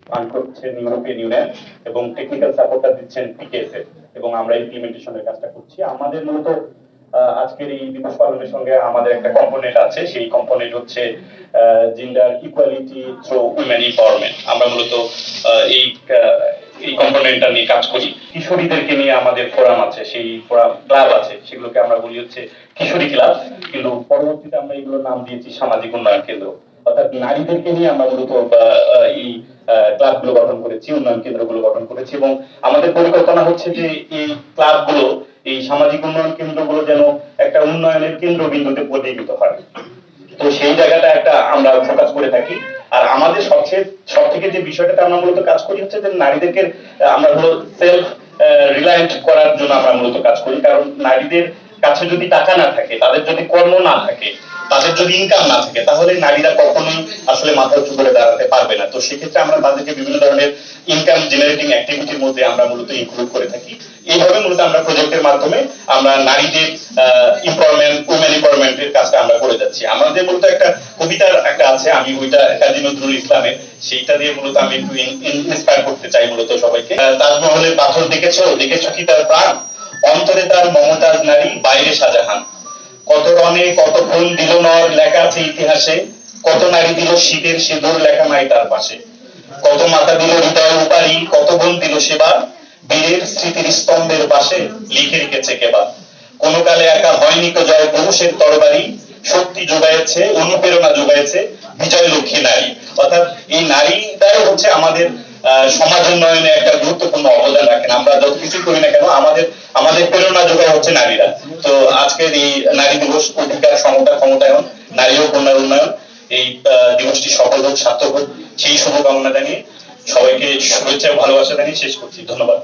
Fund করছেন European union এবং technical সাপোর্টটা দিচ্ছেন পিকেএসএফ এবং আমরা ইমপ্লিমেন্টেশনের কাজটা করছি। আমাদের মূলত আজকের এই দিবস পালনের সঙ্গে আমাদের একটা কম্পোনেন্ট আছে, সেই কম্পোনেন্ট হচ্ছে gender equality through women empowerment. আমরা মূলত এই এই কম্পোনেন্টটা নিয়ে কাজ করি। কিশোরীদেরকে নিয়ে আমাদের ফোরাম আছে, সেই ফোরাম ক্লাব আছে, সেগুলোকে আমরা বলি হচ্ছে কিশোরী ক্লাব, কিন্তু পরবর্তীতে আমরা এগুলোর নাম দিয়েছি সামাজিক উন্নয়ন কেন্দ্র। অর্থাৎ নারীদেরকে নিয়ে আমরা মূলত এই ক্লাবগুলো গঠন করেছি, উন্নয়ন কেন্দ্রগুলো গঠন করেছি এবং আমাদের পরিকল্পনা হচ্ছে যে এই ক্লাবগুলো, এই সামাজিক উন্নয়ন কেন্দ্রগুলো যেন একটা উন্নয়নের কেন্দ্রবিন্দুতে পরিণত হয়। তো সেই জায়গাটা একটা আমরা ফোকাস করে থাকি। আর আমাদের সব থেকে যে বিষয়টাতে আমরা মূলত কাজ করি হচ্ছে যে নারীদেরকে আমরা হলো সেলফ রিলায়েন্ট করার জন্য আমরা মূলত কাজ করি। কারণ নারীদের কাছে যদি টাকা না থাকে, তাদের যদি কর্ম না থাকে, তাদের যদি ইনকাম না থাকে, তাহলে নারীরা কখনোই আসলে মাথা উঁচু করে দাঁড়াতে পারবে না। তো সেক্ষেত্রে আমরা তাদেরকে বিভিন্ন ধরনের ইনকাম জেনারেটিং অ্যাক্টিভিটির মধ্যে আমরা মূলত ইনক্লুড করে থাকি। এইভাবে মূলত আমরা প্রজেক্টের মাধ্যমে আমরা নারীদের এমপাওয়ারমেন্ট, উইমেন এমপাওয়ারমেন্টের কাজটা আমরা করে যাচ্ছি। আমাদের মূলত একটা কবিতার একটা আছে, আমি ওইটা কাজী নজরুল ইসলামের, সেইটা দিয়ে মূলত আমি একটু ইন্সপায়ার করতে চাই মূলত সবাইকে। তাজমহলের পাথর দেখেছো কি তার প্রাণ, অন্তরে তার মমতাজ নারী, বাইরে শাহজাহান। কত রণে কত ফুল দিল নর, লেখা আছে ইতিহাসে, কত নারী দিল শীতের সিঁদুর, লেখা নাই তার পাশে। কত মাতা দিল হৃদয় উপারি, কত বোন দিল সেবা, বীরের স্মৃতির স্তম্ভের পাশে লিখে রেখেছে কেবা। কোন কালে একা হয়নি কো জয়, পুরুষের তরবারি, শক্তি যোগাইছে, অনুপ্রেরণা যোগাইছে বিজয় লক্ষ্মী নারী। অর্থাৎ এই নারীরাই হচ্ছে আমাদের সমাজ উন্নয়নে একটা গুরুত্বপূর্ণ অবদান রাখেন। আমরা যত কিছু করি না কেন, আমাদের প্রেরণা যোগায় হচ্ছে নারীরা। তো আজকের এই নারী দিবস, অধিকার, সমতা, ক্ষমতায়ন, নারী ও কন্যার উন্নয়ন, এই দিবসটি সফল হোক, সার্থক হোক, সেই শুভকামনা জানিয়ে সবাইকে শুভেচ্ছা ও ভালোবাসা জানিয়ে শেষ করছি। ধন্যবাদ।